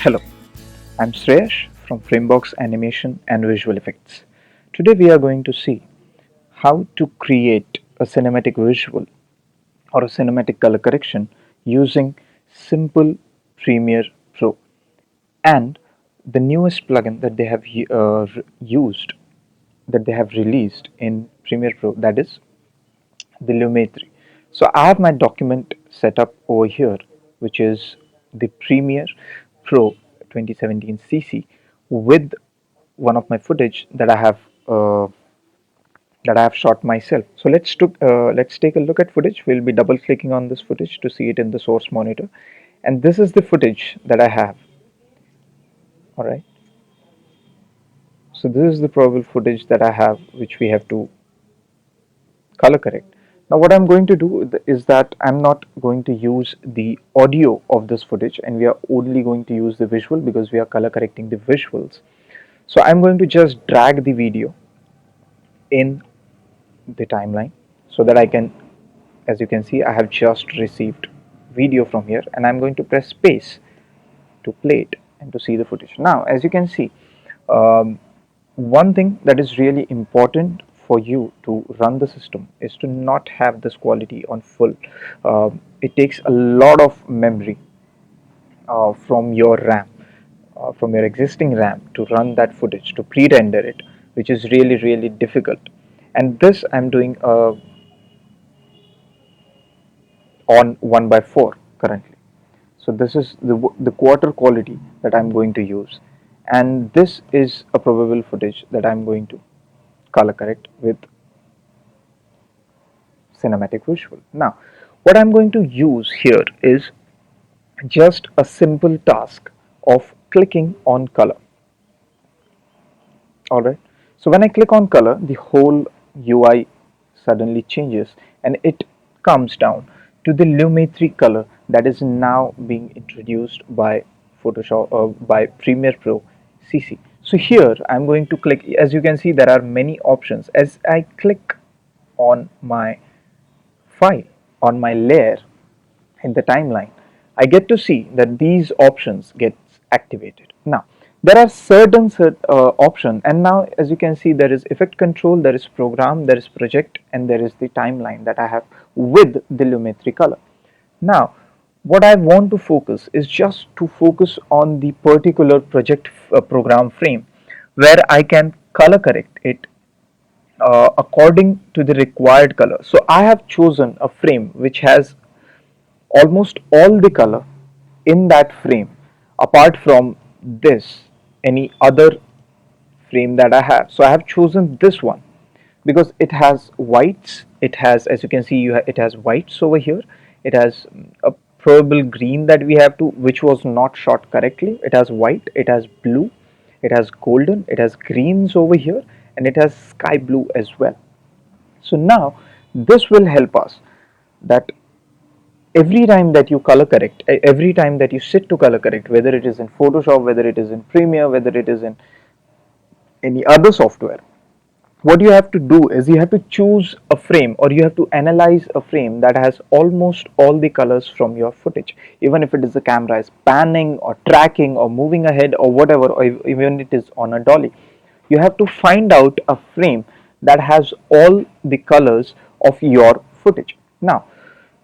Hello, I'm Shreyash from Frameboxx Animation and Visual Effects. Today we are going to see how to create a cinematic visual or a cinematic color correction using simple Premiere Pro and the newest plugin that they have used, that they have released in Premiere Pro, that is the Lumetri. So I have my document set up over here, which is the Premiere Pro 2017 CC with one of my footage uh, that I have shot myself. So let's take a look at footage. We'll be double clicking on this footage to see it in the source monitor, and this is the footage that I have. All right. So this is the probable footage that I have, which we have to color correct. Now what I'm going to do is that I'm not going to use the audio of this footage, and we are only going to use the visual because we are color correcting the visuals. So I'm going to just drag the video in the timeline so that I can, as you can see, I have just received video from here, and I'm going to press space to play it and to see the footage. Now as you can see, um, one thing that is really important for you to run the system is to not have this quality on full. It takes a lot of memory from your RAM, from your existing RAM, to run that footage, to pre-render it, which is really difficult. And this I'm doing on 1 by 4 currently. So this is the quarter quality that I'm going to use, and this is a probable footage that I'm going to color correct with cinematic visual. Now what I'm going to use here is just a simple task of clicking on color. Alright, so when I click on color, the whole UI suddenly changes and it comes down to the Lumetri color that is now being introduced by by Premiere Pro CC. So here I'm going to click. As you can see, there are many options. As I click on my file, on my layer in the timeline, I get to see that these options get activated. Now there are certain option, and now as you can see, there is effect control, there is program, there is project, and there is the timeline that I have with the Lumetri color. Now what I want to focus is just to focus on the particular project program frame where I can color correct it according to the required color. So I have chosen a frame which has almost all the color in that frame, apart from this, any other frame that I have. So I have chosen this one because it has whites, it has, as you can see, it has whites over here, it has a probable green that we have to, which was not shot correctly, it has white, it has blue, it has golden, it has greens over here, and it has sky blue as well. So now this will help us that every time that you color correct, every time that you sit to color correct, whether it is in Photoshop, whether it is in Premiere, whether it is in any other software, what you have to do is you have to choose a frame, or you have to analyze a frame that has almost all the colors from your footage, even if it is the camera is panning or tracking or moving ahead or whatever, or even it is on a dolly. You have to find out a frame that has all the colors of your footage. Now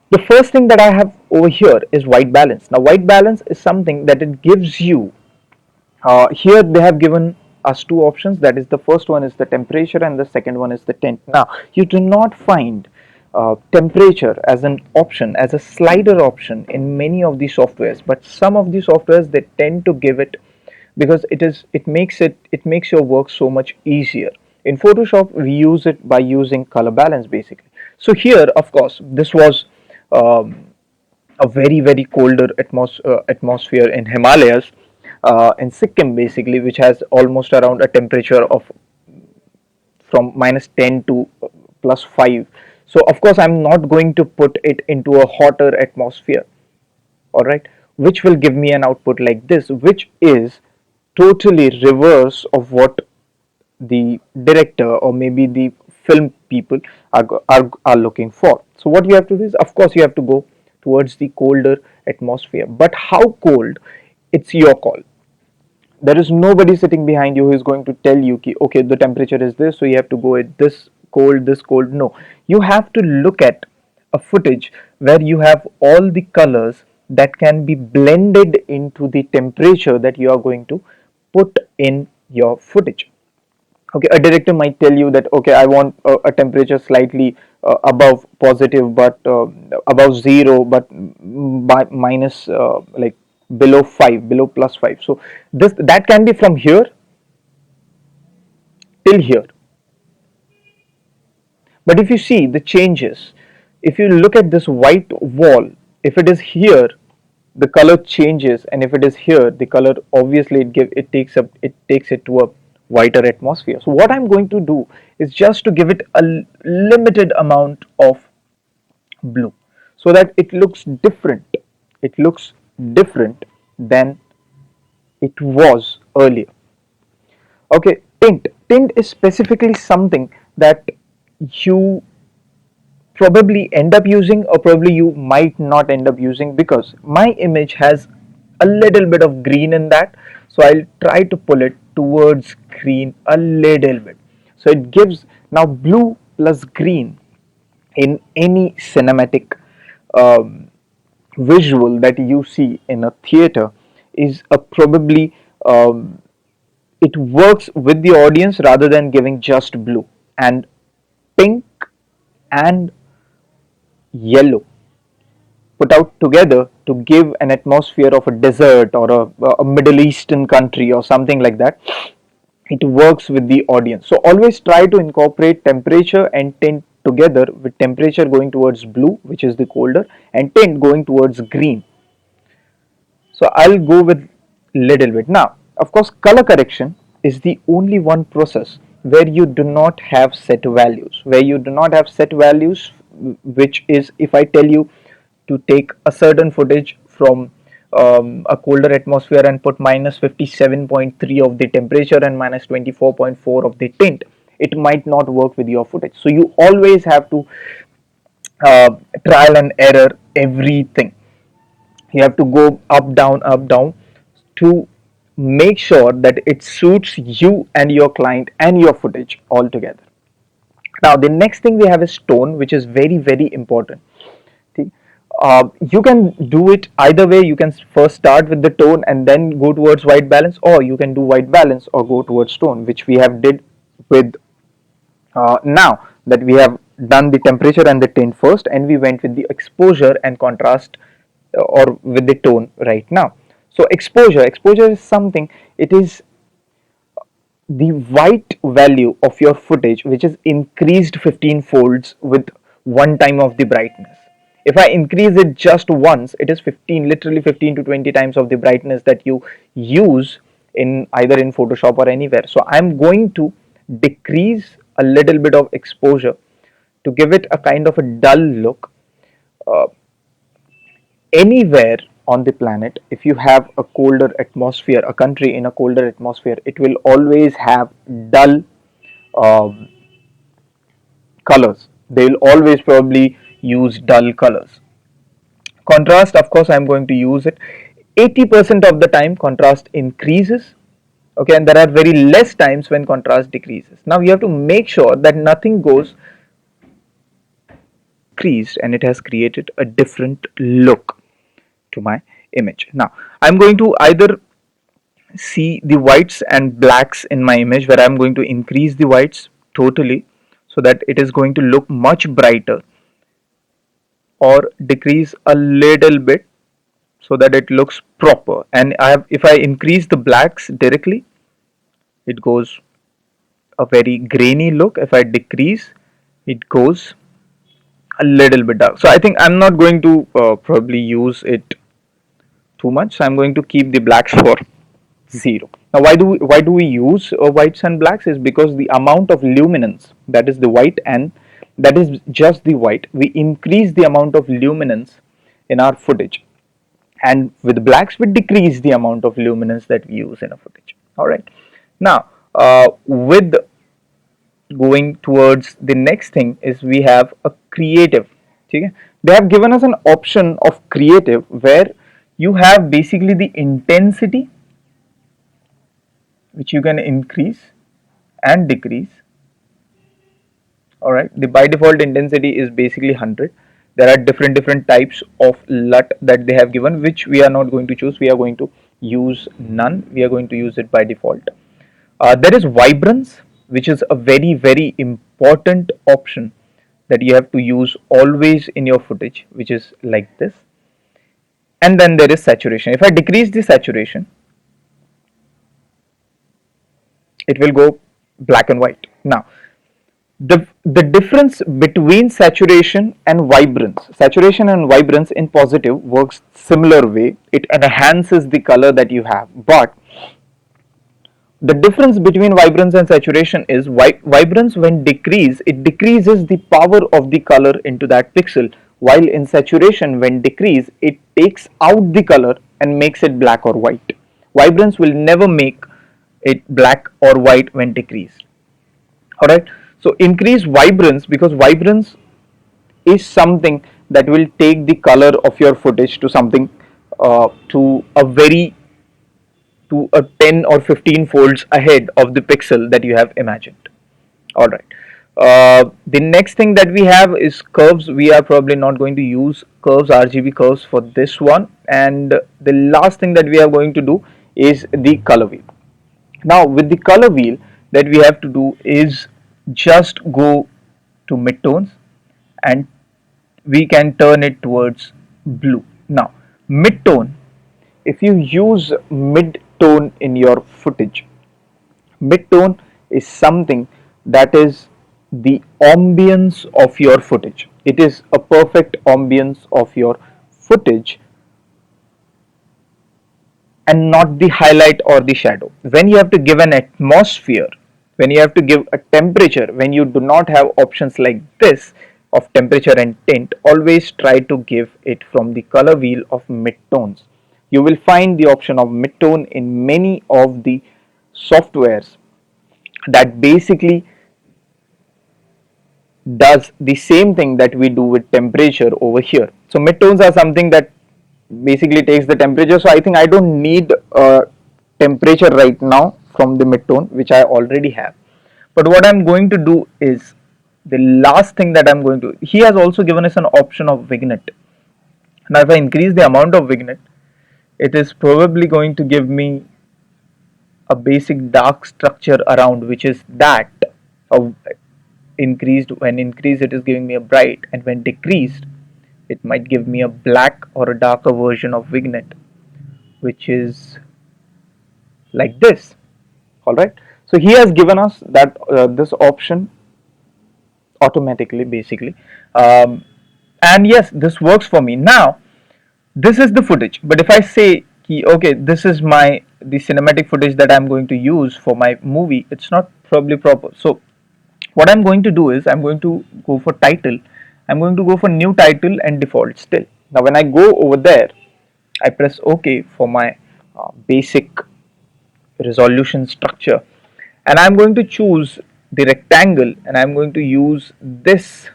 the first thing that I have over here is white balance. Now white balance is something that it gives you, here they have given us two options, that is, the first one is the temperature and the second one is the tint. Now you do not find temperature as an option, as a slider option in many of the softwares, but some of the softwares they tend to give it because it makes your work so much easier. In Photoshop we use it by using color balance basically. So here of course this was um, a very colder atmosphere in Himalayas, in Sikkim basically, which has almost around a temperature of from -10 to +5. So of course I'm not going to put it into a hotter atmosphere, all right, which will give me an output like this, which is totally reverse of what the director or maybe the film people are looking for. So what you have to do is, of course, you have to go towards the colder atmosphere. But how cold it's your call. There is nobody sitting behind you who is going to tell you ki, okay, the temperature is this, so you have to go at this cold. No, you have to look at a footage where you have all the colors that can be blended into the temperature that you are going to put in your footage. Okay, a director might tell you that, okay, I want a temperature slightly above positive, but above zero, but by minus, like below 5, below plus 5. So this, that can be from here till here. But if you see the changes, if you look at this white wall, if it is here, the color changes, and if it is here, the color obviously it takes it to a whiter atmosphere. So what I'm going to do is just to give it a limited amount of blue, so that it looks different. It looks different than it was earlier. Okay, tint. Tint is specifically something that you probably end up using, or probably you might not end up using, because my image has a little bit of green in that, so I'll try to pull it towards green a little bit. So it gives, now blue plus green in any cinematic um, visual that you see in a theater is a probably, it works with the audience rather than giving just blue. And pink and yellow put out together to give an atmosphere of a desert, or a Middle Eastern country or something like that, it works with the audience. So always try to incorporate temperature and tint together, with temperature going towards blue, which is the colder, and tint going towards green. So I'll go with little bit. Now, of course, color correction is the only one process where you do not have set values. Where you do not have set values, which is, if I tell you to take a certain footage from a colder atmosphere and put minus 57.3 of the temperature and minus 24.4 of the tint, it might not work with your footage. So you always have to uh, trial and error everything. You have to go up down, to make sure that it suits you and your client and your footage all together. Now the next thing we have is tone, which is very very important. See, you can do it either way. You can first start with the tone and then go towards white balance, or you can do white balance or go towards tone, which we have did with, now that we have done the temperature and the tint first, and we went with the exposure and contrast, or with the tone right now. So exposure is something, it is the white value of your footage which is increased 15 folds with one time of the brightness. If I increase it just once, it is 15, literally 15 to 20 times of the brightness that you use in either in Photoshop or anywhere. So I'm going to decrease a little bit of exposure to give it a kind of a dull look. Anywhere on the planet, if you have a colder atmosphere, a country in a colder atmosphere, it will always have dull um, colors. They will always probably use dull colors. Contrast, of course, I'm going to use it 80% of the time. Contrast increases, okay, and there are very less times when contrast decreases. Now you have to make sure that nothing goes creased, and it has created a different look to my image. Now I'm going to either see the whites and blacks in my image, where I'm going to increase the whites totally so that it is going to look much brighter, or decrease a little bit so that it looks proper. And I have, if I increase the blacks directly, it goes a very grainy look. If I decrease, it goes a little bit dark. So I think I'm not going to probably use it too much, so I'm going to keep the blacks for 0. Now why do we use whites and blacks, is because the amount of luminance, that is the white, and that is just the white, we increase the amount of luminance in our footage, and with blacks we decrease the amount of luminance that we use in a footage. All right, now with going towards the next thing is, we have a creative. Okay, they have given us an option of creative, where You have basically the intensity, which you can increase and decrease. All right, the by default intensity is basically 100. There are different types of LUT that they have given, which we are not going to choose. We are going to use none. We are going to use it by default. There is vibrance, which is a very important option that you have to use always in your footage, which is like this. And then there is saturation. If I decrease the saturation, it will go black and white. Now, the difference between saturation and vibrance in positive works similar way. It enhances the color that you have, but the difference between vibrance and saturation is vibrance, when decrease, it decreases the power of the color into that pixel, while in saturation, when decrease, it takes out the color and makes it black or white. Vibrance will never make it black or white when decreased. All right, so increase vibrance, because vibrance is something that will take the color of your footage to something, to a very, to a 10 or 15 folds ahead of the pixel that you have imagined. All right, the next thing that we have is curves. We are probably not going to use curves, RGB curves, for this one. And the last thing that we are going to do is the color wheel. Now with the color wheel, that we have to do is just go to midtones, and we can turn it towards blue. Now midtone, if you use mid-tone in your footage, mid-tone is something that is the ambience of your footage. It is a perfect ambience of your footage, and not the highlight or the shadow. When you have to give an atmosphere, when you have to give a temperature, when you do not have options like this of temperature and tint, always try to give it from the color wheel of midtones. You will find the option of midtone in many of the softwares that basically does the same thing that we do with temperature over here. So midtones are something that basically takes the temperature. So I think I don't need temperature right now from the midtone, which I already have. But what I'm going to do is, the last thing that I'm going to, he has also given us an option of vignette. Now if I increase the amount of vignette, it is probably going to give me a basic dark structure around, which is that of increased. When increased, it is giving me a bright, and when decreased, it might give me a black or a darker version of vignette, which is like this. All right, so he has given us that this option automatically, basically. And yes, this works for me. Now this is the footage, but if I say okay, this is my the cinematic footage that I'm going to use for my movie, it's not probably proper. So what I'm going to do is, I'm going to go for title, I'm going to go for new title and default still. Now when I go over there, I press OK for my basic resolution structure, and I'm going to choose the rectangle, and I'm going to use this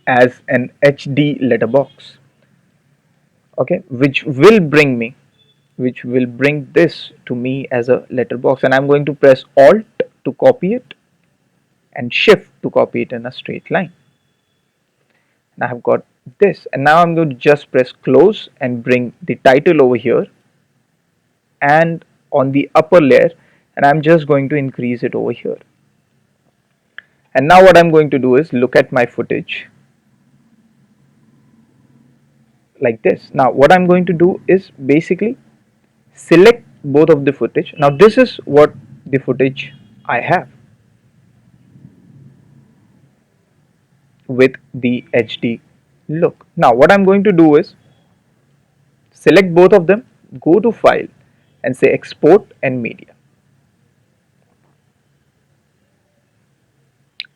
as an HD letterbox. Okay, which will bring this to me as a letterbox, and I'm going to press Alt to copy it and Shift to copy it in a straight line. And I have got this, and now I'm going to just press close and bring the title over here and on the upper layer, and I'm just going to increase it over here. And now what I'm going to do is look at my footage like this. Now what I'm going to do is basically select both of the footage. Now this is what the footage I have with the HD look. Now what I'm going to do is select both of them, go to file and say export and media.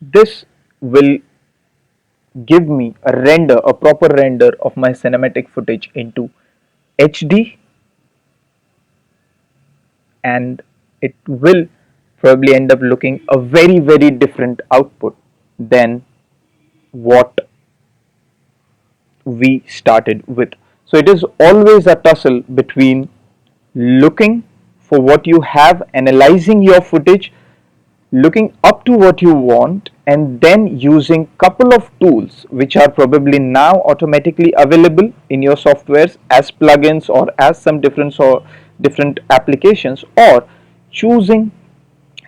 This will give me a proper render of my cinematic footage into HD, and it will probably end up looking a very different output than what we started with. So it is always a tussle between looking for what you have, analyzing your footage, looking up to what you want, and then using couple of tools which are probably now automatically available in your softwares as plugins or as some different applications, or choosing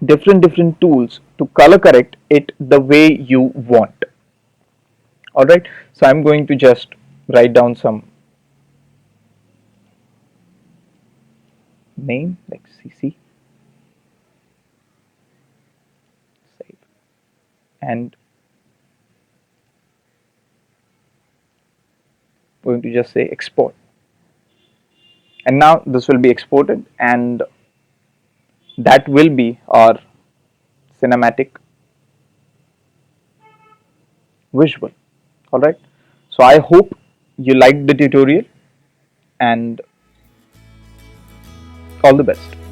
different tools to color correct it the way you want. All right, so I'm going to just write down some name like CC, save, and going to just say export. And now this will be exported, and that will be our cinematic visual. All right, so I hope you liked the tutorial, and all the best.